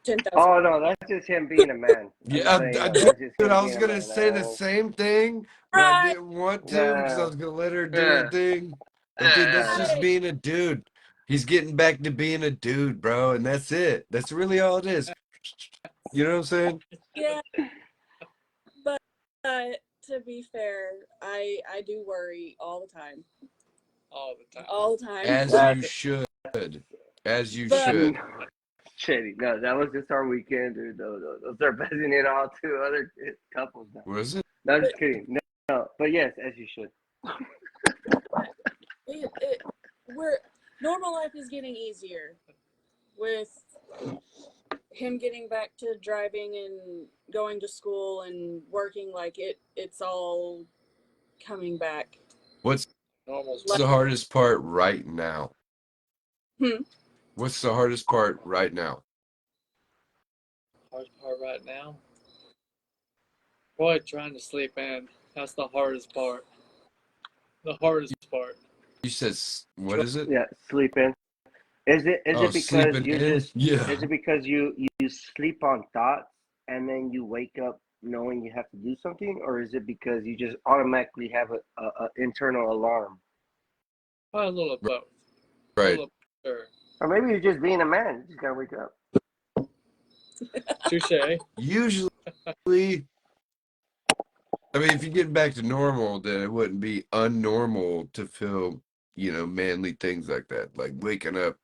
10,000. Oh no, that's just him being a man. I'm just letting you know, that's just Dude, him I being was a gonna man. say the same thing, but I Right. didn't want to because I No, was gonna let her do yeah, her thing. But dude, that's no. just being a dude. He's getting back to being a dude, bro, and that's it. That's really all it is. You know what I'm saying? Yeah, but to be fair, I do worry all the time. All the time. All the time. As you should. As you But should. Shitty. No, that was just our weekend, dude. Those are passing it all to other couples now. What is it? No, I'm just kidding. No, but yes, as you should. we're normal life is getting easier with him getting back to driving and going to school and working. Like it's all coming back. What's Normal. the hardest part right now? Hmm. What's the hardest part right now? Hardest part right now? Boy, trying to sleep in. That's the hardest part. The hardest part. You said, what is it? Yeah, sleeping. Is it because Sleeping you in? just Yeah. is it because you sleep on thoughts and then you wake up knowing you have to do something, or is it because you just automatically have a internal alarm? Probably a little of both. A Right. little of sure. Or maybe you're just being a man. You just gotta wake up. Touche. Usually, I mean, if you get back to normal, then it wouldn't be unnormal to feel, manly things like that. Like waking up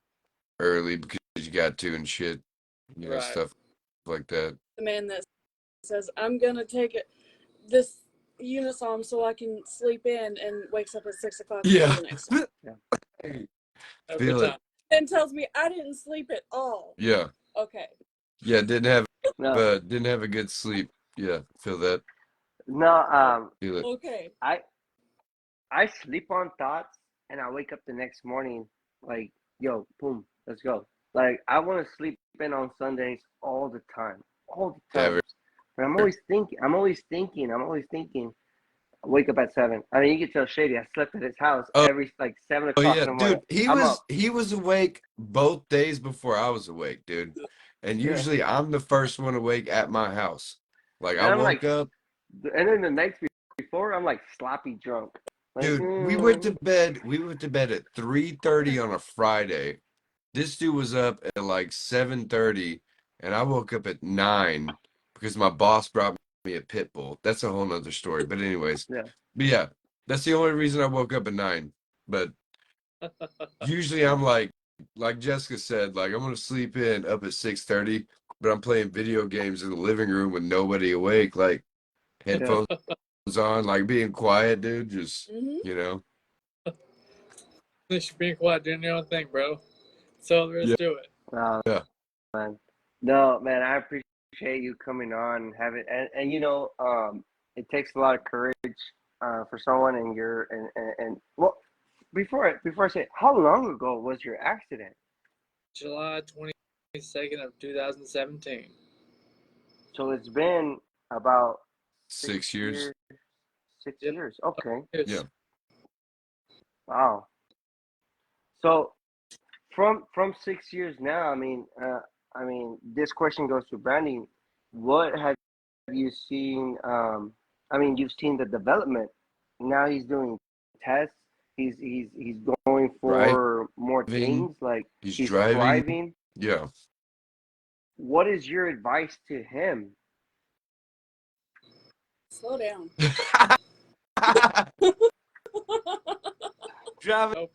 early because you got to and shit, Right. stuff like that. The man that says, "I'm gonna take this unisom so I can sleep in," and wakes up at 6 o'clock Yeah. the next day. Hey, Every feel it. time. And tells me I didn't sleep at all. Yeah. Okay. Yeah, didn't No, have a good sleep. Yeah, feel that. no. Feel it. Okay. I sleep on thoughts and I wake up the next morning like, yo, boom, let's go. Like I want to sleep in on Sundays all the time, all the time. Ever. But I'm always thinking. I wake up at 7. I mean, you can tell Shady. I slept at his house Oh, every like 7 oh o'clock yeah, in the morning. dude. He I'm was up. awake both days before I was awake, dude. And Yeah, usually I'm the first one awake at my house. Like I and I'm like, woke up, and then the night before, I'm like sloppy drunk. Like, dude. We went to bed. We went to bed at 3:30 on a Friday. This dude was up at like 7:30, and I woke up at 9 because my boss brought me a pit bull. That's a whole nother story. But anyways, yeah. but yeah, that's the only reason I woke up at 9. But usually I'm like Jessica said, like I'm gonna sleep in up at 6:30, but I'm playing video games in the living room with nobody awake, like headphones on, like being quiet, dude. Just Mm-hmm. Just being quiet, doing your own thing, bro. That's all there is Yeah. to it. Yeah. Man. No, man, I appreciate you coming on and having and it takes a lot of courage for someone and well before I say how long ago was your accident? July 22nd of 2017. So it's been about 6 years. 6 years. Okay. Yeah. Wow. So from 6 years now, I mean this question goes to Brandon. What have you seen? I mean, you've seen the development. Now he's doing tests. He's going for more Driving. things. Like He's he's driving. thriving. Yeah. What is your advice to him? Slow down. Driving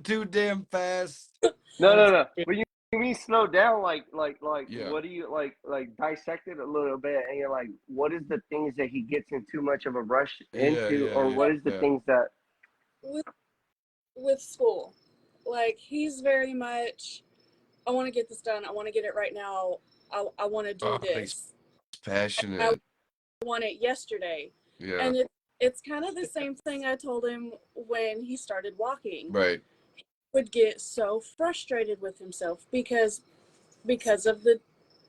too damn fast. No. When you mean slow down, Yeah. what do you like dissect it a little bit, and you're like, what is the things that he gets in too much of a rush into, or what is the things that? With school, like he's very much, I want to get this done. I want to get it right now. I want to do He's this. passionate. I want it yesterday. Yeah. And it's kind of the same thing I told him when he started walking. Right. Would get so frustrated with himself because of the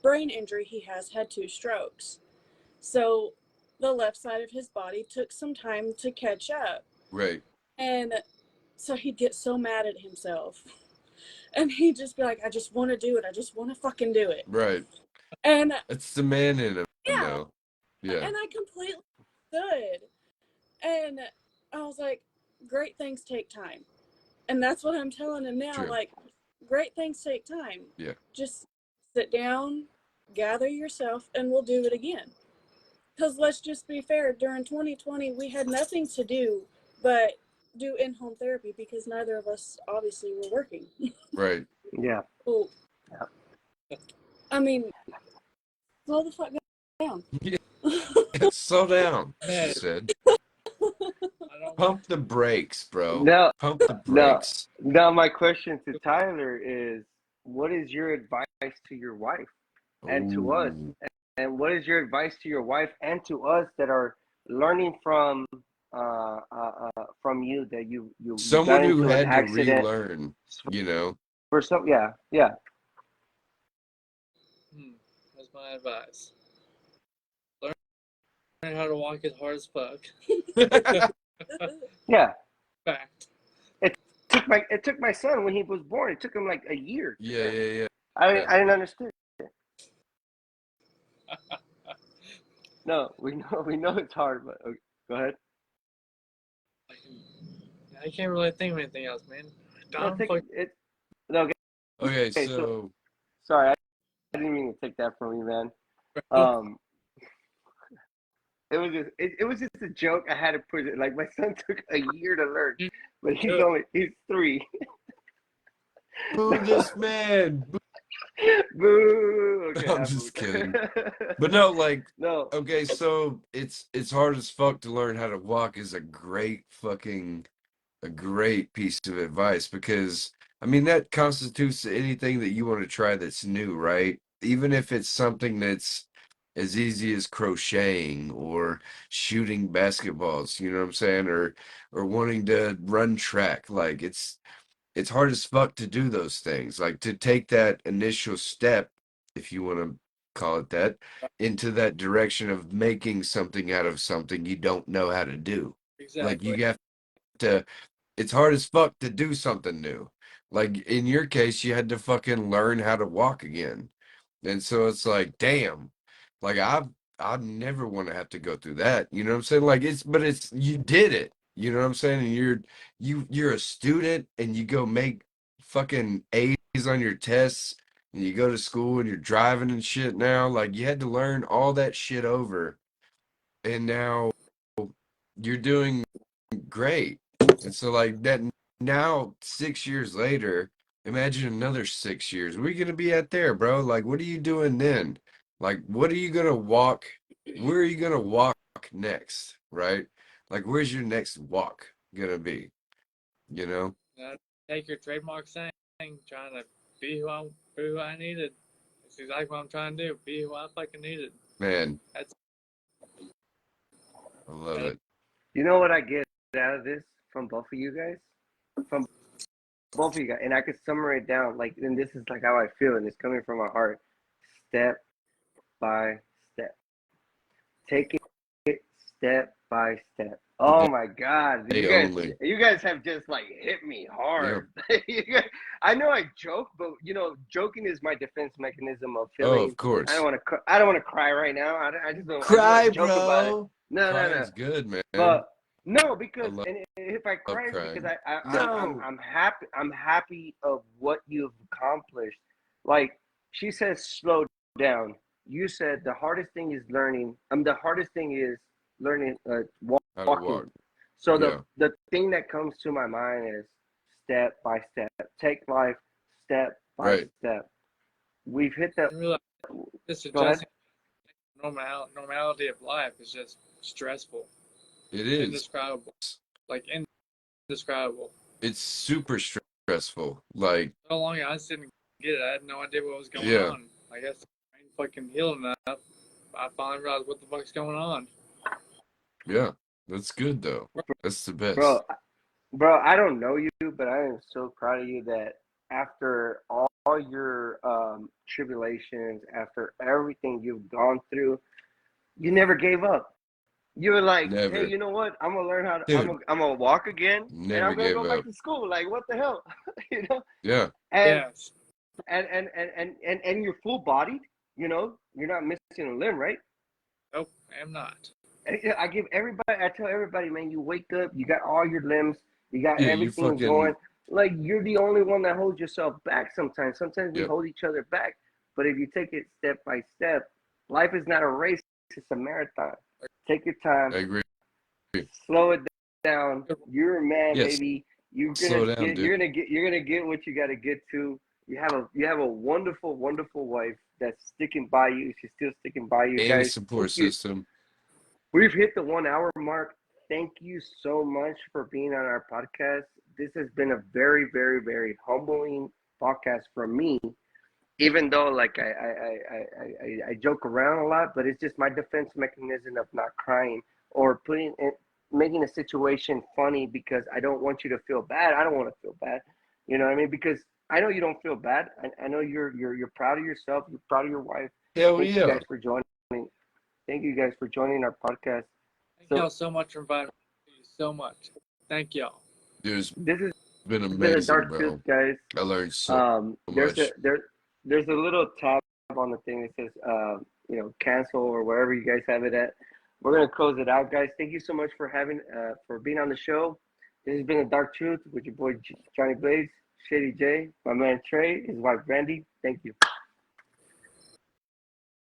brain injury he has had 2 strokes. So the left side of his body took some time to catch up. Right. And so he'd get so mad at himself. And he'd just be like, I just want to do it. I just want to fucking do it. Right. And It's the man in him, yeah, though. Yeah. and I completely stood. And I was like, great things take time. And that's what I'm telling him now. True. Like, great things take time. Yeah. Just sit down, gather yourself, and we'll do it again. Because let's just be fair, during 2020, we had nothing to do but do in-home therapy because neither of us obviously were working. Right. Yeah. Oh, Yeah. I mean, slow the fuck down. Yeah. Slow down, she Man, said. I don't. Pump the brakes, bro. No, Pump the no. brakes. Now my question to Tyler is, what is your advice to your wife and to us? Ooh. And what is your advice to your wife and to us that are learning from you that you Someone got who into an had to accident relearn, you know. for some yeah That's my advice. Learn how to walk as hard as fuck. yeah. Fact. It took my son when he was born. It took him like a year. Yeah. I didn't understand. No, we know it's hard, but okay, go ahead. I can't really think of anything else, man. No, okay. Okay, So so sorry, I didn't mean to take that from you, man. It was just a joke. I had to put it like my son took a year to learn, but he's 3. boo this man. Boo. Okay, I'm I just booed. kidding. But no, like, No. okay, so it's hard as fuck to learn how to walk is a great piece of advice because I mean that constitutes anything that you want to try that's new, right? Even if it's something that's as easy as crocheting or shooting basketballs, you know what I'm saying? Or wanting to run track. Like it's hard as fuck to do those things. Like to take that initial step, if you want to call it that, into that direction of making something out of something you don't know how to do. Like Exactly. you have to, it's hard as fuck to do something new. Like in your case, you had to fucking learn how to walk again. And so it's like, damn, like I'd never want to have to go through that. You know what I'm saying? Like but it's you did it. You know what I'm saying? And you're a student and you go make fucking A's on your tests and you go to school and you're driving and shit now. Like you had to learn all that shit over. And now you're doing great. And so like that now 6 years later, imagine another 6 years. Where are you gonna be at there, bro? Like what are you doing then? Like what are you gonna walk? Where are you gonna walk next? Right? Like where's your next walk gonna be? You know? Take your trademark saying, trying to be who I needed. It's exactly what I'm trying to do. Be who I fucking needed. Man, That's I love it. You know what I get out of this from both of you guys? From both of you guys, and I could summarize it down like, and this is like how I feel, and it's coming from my heart. Step by step. Take it step by step. Oh my God, They only. you guys have just like hit me hard. I know I joke, but you know, joking is my defense mechanism of Oh, feeling. of course. I don't want to cry right now. I just don't. Cry, I just wanna joke about it. bro. No. Crying's good, man. But no, I because love and if I cry, it's crying. because No. I'm happy. I'm happy of what you've accomplished. Like she says, slow down. You said the hardest thing is learning. The hardest thing is learning How to walking. walk. So Yeah. the thing that comes to my mind is step by step. Take life step by Right. step. We've hit that. just Go ahead. adjusting normality of life is just stressful. It is. Indescribable. Like indescribable. It's super stressful. Like So long I just didn't get it. I had no idea what was going Yeah. on. I guess I ain't fucking healed enough. I finally realized what the fuck's going on. yeah. That's good though. That's the best. Bro, I don't know you, but I am so proud of you that after all your tribulations, after everything you've gone through, you never gave up. You were like, hey, Never. you know what? I'm gonna learn how to. Dude, I'm gonna walk again, and never I'm gonna gave go back up. to school. Like, what the hell, you know? Yeah. And Yes. and you're full bodied. You know, you're not missing a limb, right? Nope, I am not. I give everybody, I tell everybody, man, you wake up, you got all your limbs, you got Yeah, you everything going. fucking Like you're the only one that holds yourself back sometimes. Sometimes we yep. hold each other back. But if you take it step by step, life is not a race, it's a marathon. Take your time, I agree. slow it down. You're a man, Yes. baby. Slow down, dude. You're gonna get what you gotta get to. You have a wonderful, wonderful wife that's sticking by you. She's still sticking by you And a guys. support Thank you. system. We've hit the 1 hour mark. Thank you so much for being on our podcast. This has been a very, very, very humbling podcast for me. Even though, like I joke around a lot, but it's just my defense mechanism of not crying or making a situation funny because I don't want you to feel bad. I don't want to feel bad. You know what I mean? Because I know you don't feel bad. I know you're proud of yourself. You're proud of your wife. Hell Thank you yeah. guys for joining. Thank you guys for joining our podcast. Thank So y'all so much for inviting me. So much. Thank y'all. Dude, it's this has been been a amazing, dark truth, bro. guys. I learned so There's much. there's a little tab on the thing that says cancel or wherever you guys have it at. We're gonna close it out, guys. Thank you so much for for being on the show. This has been a dark truth with your boy Johnny Blaze, Shady J, my man Trey, his wife Brandy. Thank you.